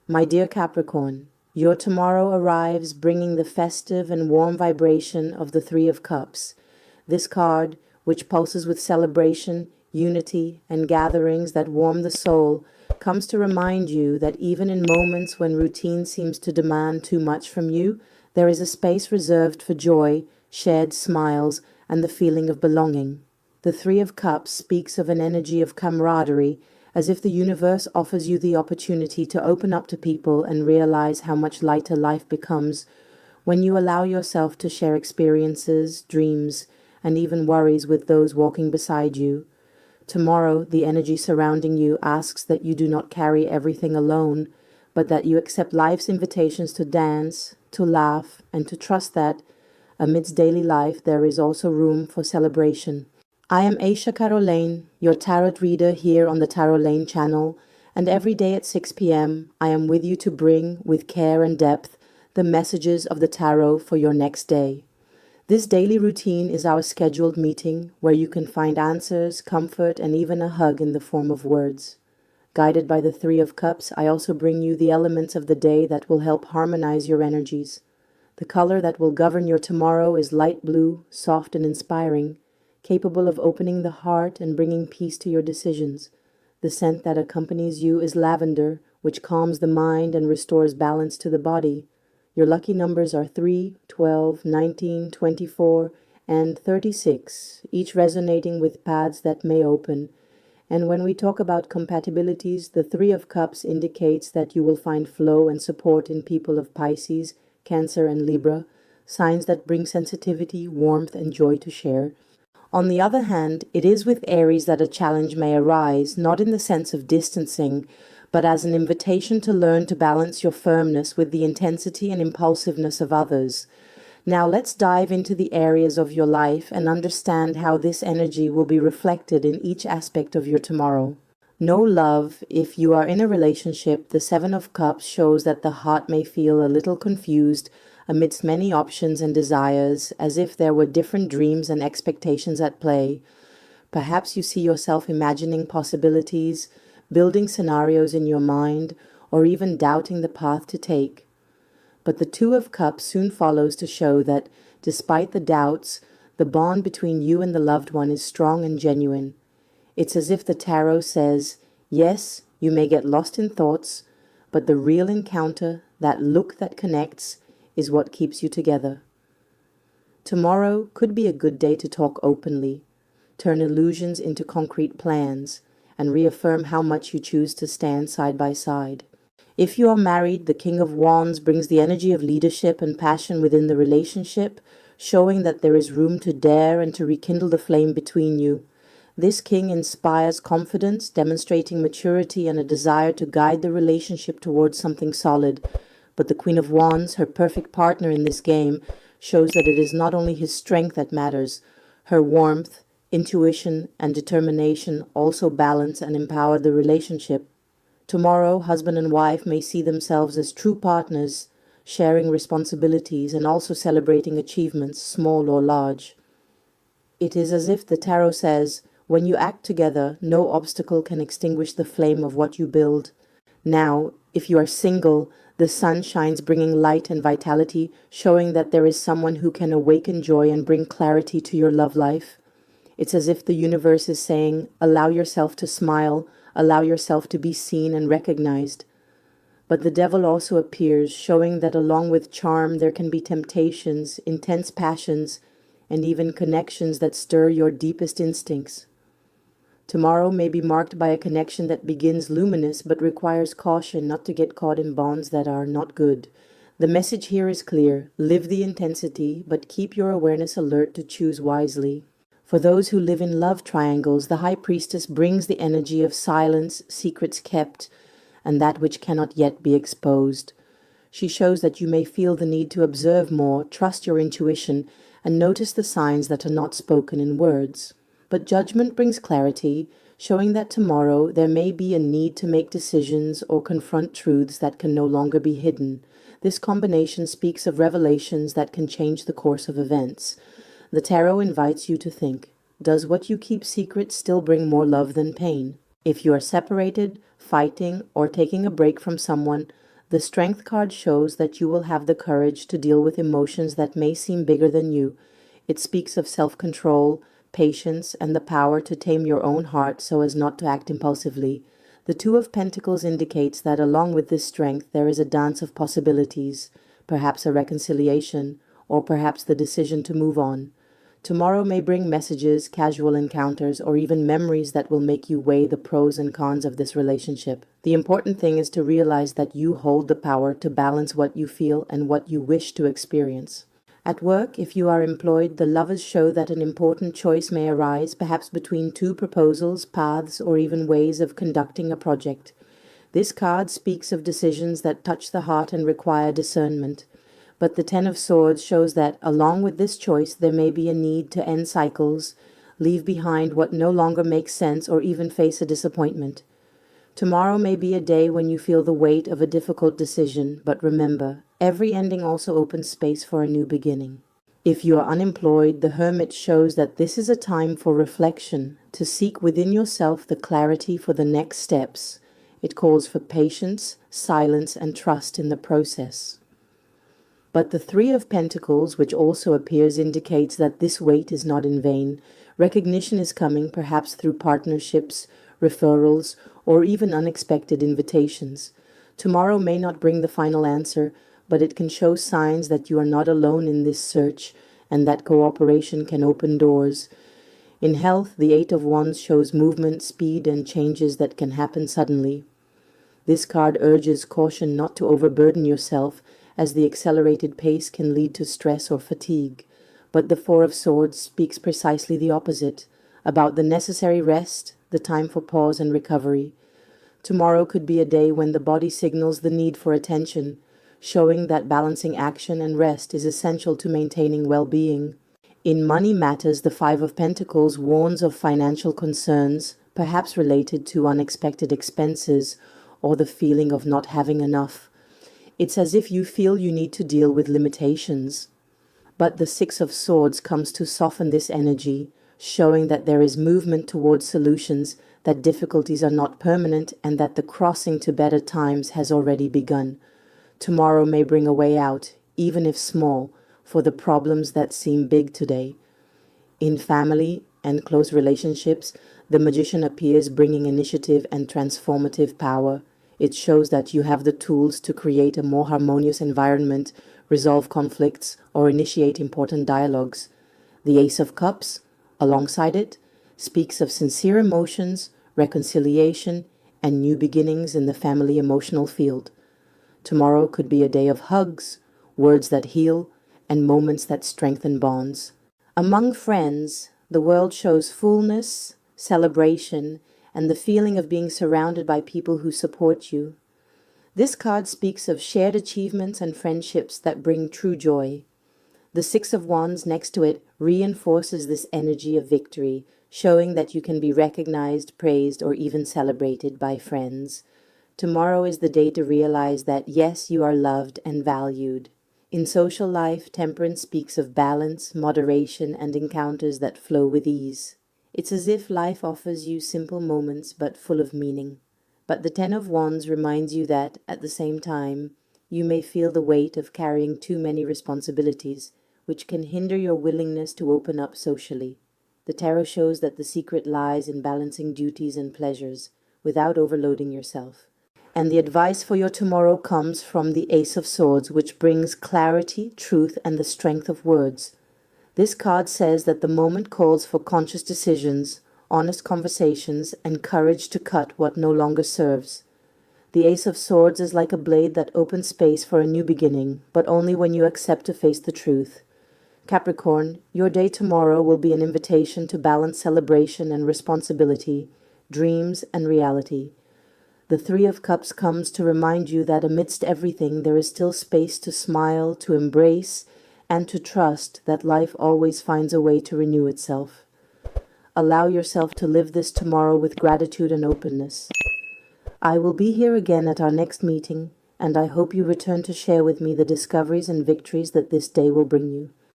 My dear Capricorn, your tomorrow arrives bringing the festive and warm vibration of the Three of Cups. This card, which pulses with celebration, unity, and gatherings that warm the soul, comes to remind you that even in moments when routine seems to demand too much from you, there is a space reserved for joy, shared smiles, and the feeling of belonging. The Three of Cups speaks of an energy of camaraderie, as if the universe offers you the opportunity to open up to people and realize how much lighter life becomes when you allow yourself to share experiences, dreams, and even worries with those walking beside you. Tomorrow, the energy surrounding you asks that you do not carry everything alone, but that you accept life's invitations to dance, to laugh, and to trust that, amidst daily life, there is also room for celebration. I am Aisha Carolyne, your tarot reader here on the Tarolyne channel, and every day at 6 p.m. I am with you to bring, with care and depth, the messages of the tarot for your next day. This daily routine is our scheduled meeting where you can find answers, comfort, and even a hug in the form of words. Guided by the Three of Cups, I also bring you the elements of the day that will help harmonize your energies. The color that will govern your tomorrow is light blue, soft and inspiring, capable of opening the heart and bringing peace to your decisions. The scent that accompanies you is lavender, which calms the mind and restores balance to the body. Your lucky numbers are 3, 12, 19, 24, and 36, each resonating with paths that may open. And when we talk about compatibilities, the Three of Cups indicates that you will find flow and support in people of Pisces, Cancer, and Libra, signs that bring sensitivity, warmth, and joy to share. On the other hand, it is with Aries that a challenge may arise, not in the sense of distancing, but as an invitation to learn to balance your firmness with the intensity and impulsiveness of others. Now let's dive into the areas of your life and understand how this energy will be reflected in each aspect of your tomorrow. No love. If you are in a relationship, the Seven of Cups shows that the heart may feel a little confused amidst many options and desires, as if there were different dreams and expectations at play. Perhaps you see yourself imagining possibilities, building scenarios in your mind, or even doubting the path to take. But the Two of Cups soon follows to show that, despite the doubts, the bond between you and the loved one is strong and genuine. It's as if the tarot says, yes, you may get lost in thoughts, but the real encounter, that look that connects, is what keeps you together. Tomorrow could be a good day to talk openly, turn illusions into concrete plans, and reaffirm how much you choose to stand side by side. If you are married, the King of Wands brings the energy of leadership and passion within the relationship, showing that there is room to dare and to rekindle the flame between you. This king inspires confidence, demonstrating maturity and a desire to guide the relationship towards something solid. But the Queen of Wands, her perfect partner in this game, shows that it is not only his strength that matters. Her warmth, intuition, and determination also balance and empower the relationship. Tomorrow, husband and wife may see themselves as true partners, sharing responsibilities and also celebrating achievements, small or large. It is as if the tarot says, when you act together, no obstacle can extinguish the flame of what you build. Now, if you are single, the sun shines, bringing light and vitality, showing that there is someone who can awaken joy and bring clarity to your love life. It's as if the universe is saying, allow yourself to smile, allow yourself to be seen and recognized. But the devil also appears, showing that along with charm there can be temptations, intense passions, and even connections that stir your deepest instincts. Tomorrow may be marked by a connection that begins luminous but requires caution not to get caught in bonds that are not good. The message here is clear. Live the intensity, but keep your awareness alert to choose wisely. For those who live in love triangles, the High Priestess brings the energy of silence, secrets kept, and that which cannot yet be exposed. She shows that you may feel the need to observe more, trust your intuition, and notice the signs that are not spoken in words. But judgment brings clarity, showing that tomorrow there may be a need to make decisions or confront truths that can no longer be hidden. This combination speaks of revelations that can change the course of events. The tarot invites you to think, does what you keep secret still bring more love than pain? If you are separated, fighting, or taking a break from someone, The Strength card shows that you will have the courage to deal with emotions that may seem bigger than you. It speaks of self-control, patience, and the power to tame your own heart so as not to act impulsively. The Two of Pentacles indicates that along with this strength there is a dance of possibilities, perhaps a reconciliation, or perhaps the decision to move on. Tomorrow may bring messages, casual encounters, or even memories that will make you weigh the pros and cons of this relationship. The important thing is to realize that you hold the power to balance what you feel and what you wish to experience. At work, if you are employed, the Lovers show that an important choice may arise, perhaps between two proposals, paths, or even ways of conducting a project. This card speaks of decisions that touch the heart and require discernment. But the Ten of Swords shows that, along with this choice, there may be a need to end cycles, leave behind what no longer makes sense, or even face a disappointment. Tomorrow may be a day when you feel the weight of a difficult decision, but remember, every ending also opens space for a new beginning. If you are unemployed, the Hermit shows that this is a time for reflection, to seek within yourself the clarity for the next steps. It calls for patience, silence, and trust in the process. But the Three of Pentacles, which also appears, indicates that this wait is not in vain. Recognition is coming, perhaps through partnerships, referrals, or even unexpected invitations. Tomorrow may not bring the final answer, but it can show signs that you are not alone in this search and that cooperation can open doors. In health, the Eight of Wands shows movement, speed, and changes that can happen suddenly. This card urges caution not to overburden yourself, as the accelerated pace can lead to stress or fatigue. But the Four of Swords speaks precisely the opposite, about the necessary rest, the time for pause and recovery. Tomorrow could be a day when the body signals the need for attention, showing that balancing action and rest is essential to maintaining well-being. In money matters, the Five of Pentacles warns of financial concerns, perhaps related to unexpected expenses or the feeling of not having enough. It's as if you feel you need to deal with limitations. But the Six of Swords comes to soften this energy, showing that there is movement towards solutions, that difficulties are not permanent, and that the crossing to better times has already begun. Tomorrow may bring a way out, even if small, for the problems that seem big today. In family and close relationships, the Magician appears, bringing initiative and transformative power. It shows that you have the tools to create a more harmonious environment, resolve conflicts, or initiate important dialogues. The Ace of Cups, alongside it, speaks of sincere emotions, reconciliation, and new beginnings in the family emotional field. Tomorrow could be a day of hugs, words that heal, and moments that strengthen bonds. Among friends, the world shows fullness, celebration, and the feeling of being surrounded by people who support you. This card speaks of shared achievements and friendships that bring true joy. The Six of Wands next to it reinforces this energy of victory, showing that you can be recognized, praised, or even celebrated by friends. Tomorrow is the day to realize that, yes, you are loved and valued. In social life, Temperance speaks of balance, moderation, and encounters that flow with ease. It's as if life offers you simple moments but full of meaning. But the Ten of Wands reminds you that, at the same time, you may feel the weight of carrying too many responsibilities, which can hinder your willingness to open up socially. The Tarot shows that the secret lies in balancing duties and pleasures without overloading yourself. And the advice for your tomorrow comes from the Ace of Swords, which brings clarity, truth, and the strength of words. This card says that the moment calls for conscious decisions, honest conversations, and courage to cut what no longer serves. The Ace of Swords is like a blade that opens space for a new beginning, but only when you accept to face the truth. Capricorn, your day tomorrow will be an invitation to balance celebration and responsibility, dreams and reality. The Three of Cups comes to remind you that amidst everything there is still space to smile, to embrace, and to trust that life always finds a way to renew itself. Allow yourself to live this tomorrow with gratitude and openness. I will be here again at our next meeting, and I hope you return to share with me the discoveries and victories that this day will bring you.